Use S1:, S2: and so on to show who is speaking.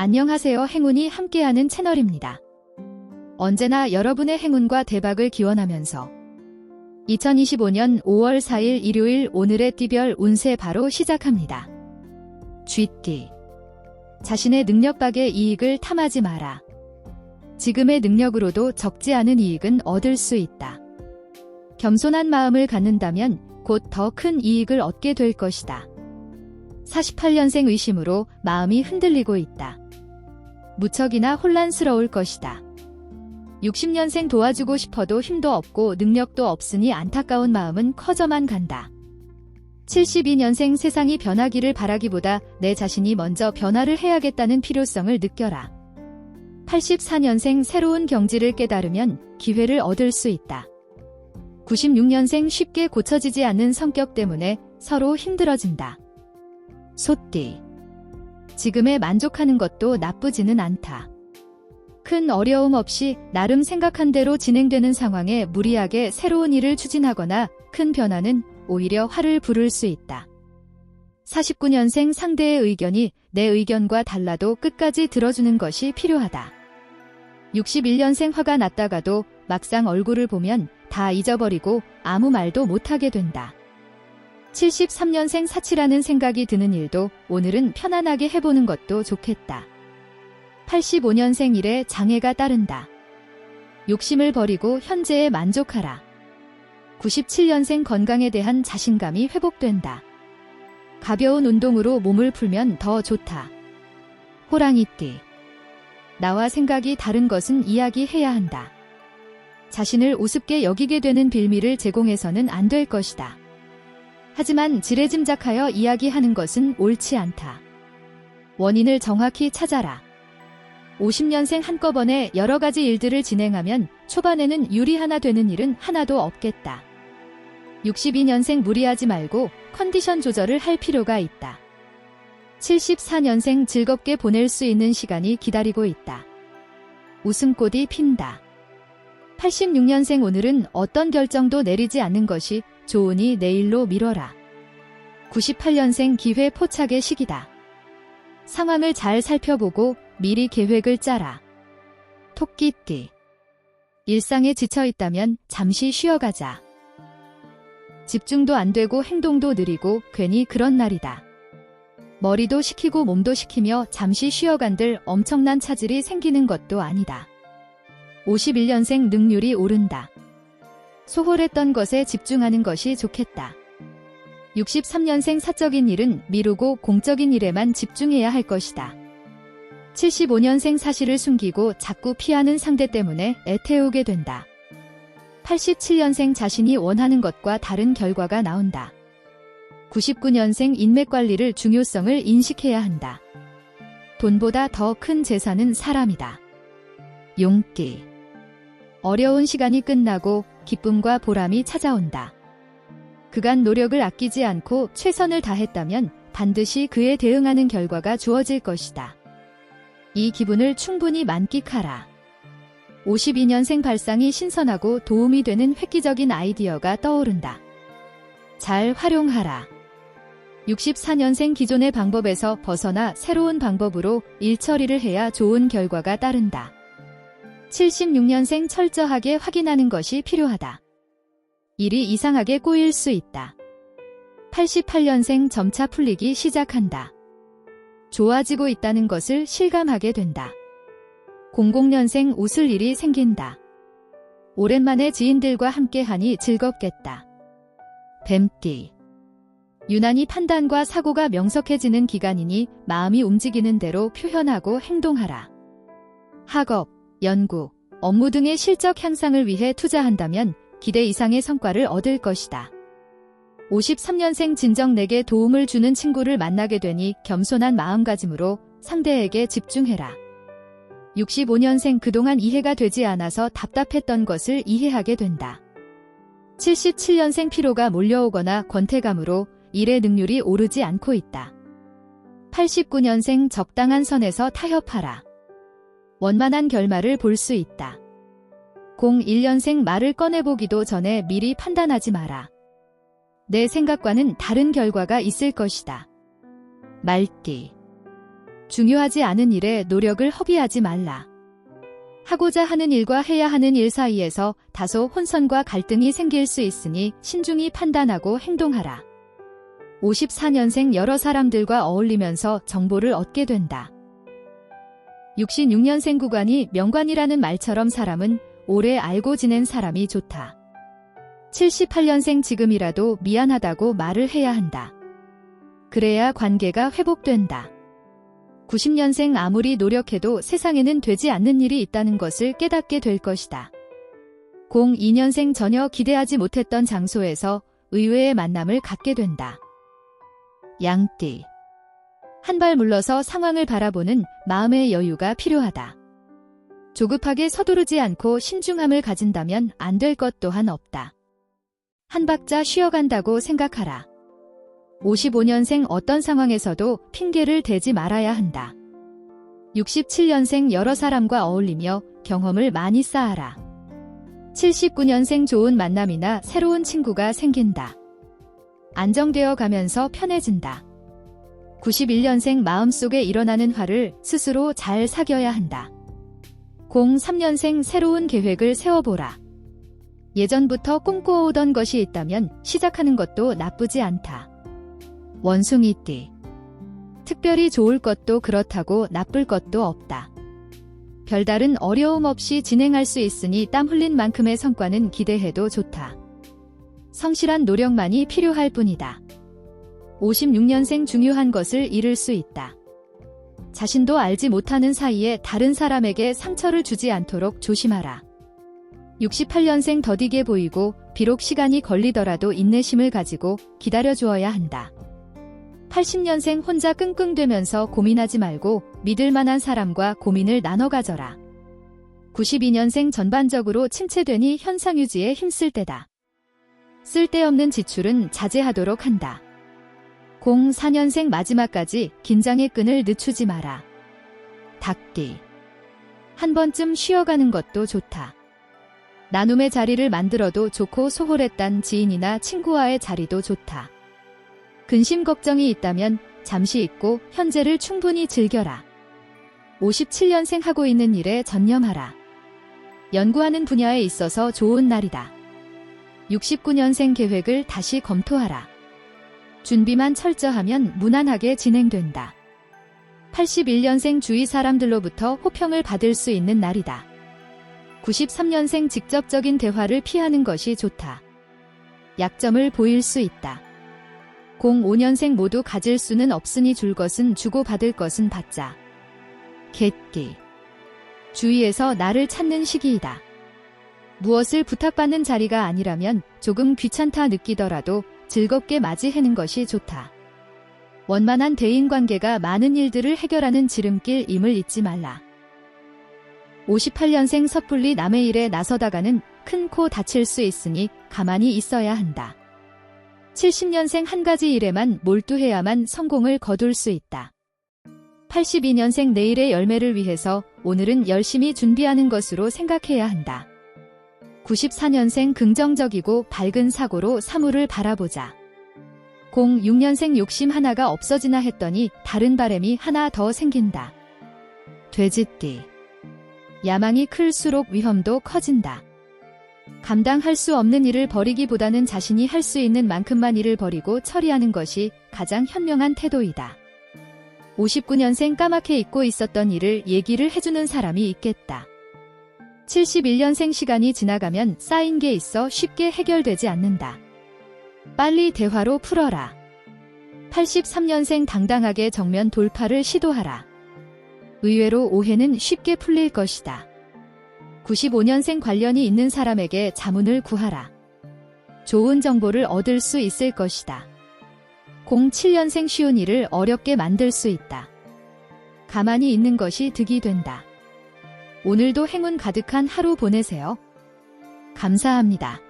S1: 안녕하세요. 행운이 함께하는 채널입니다. 언제나 여러분의 행운과 대박을 기원하면서 2025년 5월 4일 일요일 오늘의 띠별 운세 바로 시작합니다. 쥐띠. 자신의 능력밖의 이익을 탐하지 마라. 지금의 능력으로도 적지 않은 이익은 얻을 수 있다. 겸손한 마음을 갖는다면 곧 더 큰 이익을 얻게 될 것이다. 48년생 의심으로 마음이 흔들리고 있다. 무척이나 혼란스러울 것이다. 60년생 도와주고 싶어도 힘도 없고 능력도 없으니 안타까운 마음은 커져만 간다. 72년생 세상이 변하기를 바라기보다 내 자신이 먼저 변화를 해야겠다는 필요성을 느껴라. 84년생 새로운 경지를 깨달으면 기회를 얻을 수 있다. 96년생 쉽게 고쳐지지 않는 성격 때문에 서로 힘들어진다. 소띠. 지금에 만족하는 것도 나쁘지는 않다. 큰 어려움 없이 나름 생각한 대로 진행되는 상황에 무리하게 새로운 일을 추진하거나 큰 변화는 오히려 화를 부를 수 있다. 49년생 상대의 의견이 내 의견과 달라도 끝까지 들어주는 것이 필요하다. 61년생 화가 났다가도 막상 얼굴을 보면 다 잊어버리고 아무 말도 못하게 된다. 73년생 사치라는 생각이 드는 일도 오늘은 편안하게 해보는 것도 좋겠다. 85년생 일에 장애가 따른다. 욕심을 버리고 현재에 만족하라. 97년생 건강에 대한 자신감이 회복된다. 가벼운 운동으로 몸을 풀면 더 좋다. 호랑이띠. 나와 생각이 다른 것은 이야기해야 한다. 자신을 우습게 여기게 되는 빌미를 제공해서는 안 될 것이다. 하지만 지레짐작하여 이야기하는 것은 옳지 않다. 원인을 정확히 찾아라. 50년생 한꺼번에 여러 가지 일들을 진행하면 초반에는 유리하나 되는 일은 하나도 없겠다. 62년생 무리하지 말고 컨디션 조절을 할 필요가 있다. 74년생 즐겁게 보낼 수 있는 시간이 기다리고 있다. 웃음꽃이 핀다. 86년생 오늘은 어떤 결정도 내리지 않는 것이 좋으니 내일로 미뤄라. 98년생 기회 포착의 시기다. 상황을 잘 살펴보고 미리 계획을 짜라. 토끼띠. 일상에 지쳐있다면 잠시 쉬어가자. 집중도 안 되고 행동도 느리고 괜히 그런 날이다. 머리도 식히고 몸도 식히며 잠시 쉬어간들 엄청난 차질이 생기는 것도 아니다. 51년생 능률이 오른다. 소홀했던 것에 집중하는 것이 좋겠다. 63년생 사적인 일은 미루고 공적인 일에만 집중해야 할 것이다. 75년생 사실을 숨기고 자꾸 피하는 상대 때문에 애태우게 된다. 87년생 자신이 원하는 것과 다른 결과가 나온다. 99년생 인맥 관리를 중요성을 인식해야 한다. 돈보다 더 큰 재산은 사람이다. 용띠. 어려운 시간이 끝나고 기쁨과 보람이 찾아온다. 그간 노력을 아끼지 않고 최선을 다했다면 반드시 그에 대응하는 결과가 주어질 것이다. 이 기분을 충분히 만끽하라. 52년생 발상이 신선하고 도움이 되는 획기적인 아이디어가 떠오른다. 잘 활용하라. 64년생 기존의 방법에서 벗어나 새로운 방법으로 일 처리를 해야 좋은 결과가 따른다. 76년생 철저하게 확인하는 것이 필요하다. 일이 이상하게 꼬일 수 있다. 88년생 점차 풀리기 시작한다. 좋아지고 있다는 것을 실감하게 된다. 00년생 웃을 일이 생긴다. 오랜만에 지인들과 함께하니 즐겁겠다. 뱀띠. 유난히 판단과 사고가 명석해지는 기간이니 마음이 움직이는 대로 표현하고 행동하라. 학업, 연구, 업무 등의 실적 향상을 위해 투자한다면 기대 이상의 성과를 얻을 것이다. 53년생 진정 내게 도움을 주는 친구를 만나게 되니 겸손한 마음가짐으로 상대에게 집중해라. 65년생 그동안 이해가 되지 않아서 답답했던 것을 이해하게 된다. 77년생 피로가 몰려오거나 권태감으로 일의 능률이 오르지 않고 있다. 89년생 적당한 선에서 타협하라. 원만한 결말을 볼 수 있다. 01년생 말을 꺼내보기도 전에 미리 판단하지 마라. 내 생각과는 다른 결과가 있을 것이다. 말띠. 중요하지 않은 일에 노력을 허비하지 말라. 하고자 하는 일과 해야 하는 일 사이에서 다소 혼선과 갈등이 생길 수 있으니 신중히 판단하고 행동하라. 54년생 여러 사람들과 어울리면서 정보를 얻게 된다. 66년생 구관이 명관이라는 말처럼 사람은 오래 알고 지낸 사람이 좋다. 78년생 지금이라도 미안하다고 말을 해야 한다. 그래야 관계가 회복된다. 90년생 아무리 노력해도 세상에는 되지 않는 일이 있다는 것을 깨닫게 될 것이다. 02년생 전혀 기대하지 못했던 장소에서 의외의 만남을 갖게 된다. 양띠. 한 발 물러서 상황을 바라보는 마음의 여유가 필요하다. 조급하게 서두르지 않고 신중함을 가진다면 안 될 것 또한 없다. 한 박자 쉬어간다고 생각하라. 55년생 어떤 상황에서도 핑계를 대지 말아야 한다. 67년생 여러 사람과 어울리며 경험을 많이 쌓아라. 79년생 좋은 만남이나 새로운 친구가 생긴다. 안정되어 가면서 편해진다. 91년생 마음속에 일어나는 화를 스스로 잘 사겨야 한다. 03년생 새로운 계획을 세워보라. 예전부터 꿈꿔오던 것이 있다면 시작하는 것도 나쁘지 않다. 원숭이띠. 특별히 좋을 것도 그렇다고 나쁠 것도 없다. 별다른 어려움 없이 진행할 수 있으니 땀 흘린 만큼의 성과는 기대해도 좋다. 성실한 노력만이 필요할 뿐이다. 56년생 중요한 것을 잃을 수 있다. 자신도 알지 못하는 사이에 다른 사람에게 상처를 주지 않도록 조심하라. 68년생 더디게 보이고 비록 시간이 걸리더라도 인내심을 가지고 기다려 주어야 한다. 80년생 혼자 끙끙대면서 고민하지 말고 믿을 만한 사람과 고민을 나눠 가져라. 92년생 전반적으로 침체되니 현상 유지에 힘쓸 때다. 쓸데없는 지출은 자제하도록 한다. 04년생 마지막까지 긴장의 끈을 늦추지 마라. 닭띠. 한 번쯤 쉬어가는 것도 좋다. 나눔의 자리를 만들어도 좋고 소홀했단 지인이나 친구와의 자리도 좋다. 근심 걱정이 있다면 잠시 잊고 현재를 충분히 즐겨라. 57년생 하고 있는 일에 전념하라. 연구하는 분야에 있어서 좋은 날이다. 69년생 계획을 다시 검토하라. 준비만 철저하면 무난하게 진행된다. 81년생 주위 사람들로부터 호평을 받을 수 있는 날이다. 93년생 직접적인 대화를 피하는 것이 좋다. 약점을 보일 수 있다. 05년생 모두 가질 수는 없으니 줄 것은 주고 받을 것은 받자. 개띠. 주위에서 나를 찾는 시기이다. 무엇을 부탁받는 자리가 아니라면 조금 귀찮다 느끼더라도 즐겁게 맞이하는 것이 좋다. 원만한 대인관계가 많은 일들을 해결하는 지름길임을 잊지 말라. 58년생 섣불리 남의 일에 나서다가는 큰 코 다칠 수 있으니 가만히 있어야 한다. 70년생 한 가지 일에만 몰두해야만 성공을 거둘 수 있다. 82년생 내일의 열매를 위해서 오늘은 열심히 준비하는 것으로 생각해야 한다. 94년생 긍정적이고 밝은 사고로 사물을 바라보자. 06년생 욕심 하나가 없어지나 했더니 다른 바람이 하나 더 생긴다. 돼지띠. 야망이 클수록 위험도 커진다. 감당할 수 없는 일을 벌이기보다는 자신이 할 수 있는 만큼만 일을 벌이고 처리하는 것이 가장 현명한 태도이다. 59년생 까맣게 잊고 있었던 일을 얘기를 해주는 사람이 있겠다. 71년생 시간이 지나가면 쌓인 게 있어 쉽게 해결되지 않는다. 빨리 대화로 풀어라. 83년생 당당하게 정면 돌파를 시도하라. 의외로 오해는 쉽게 풀릴 것이다. 95년생 관련이 있는 사람에게 자문을 구하라. 좋은 정보를 얻을 수 있을 것이다. 07년생 쉬운 일을 어렵게 만들 수 있다. 가만히 있는 것이 득이 된다. 오늘도 행운 가득한 하루 보내세요. 감사합니다.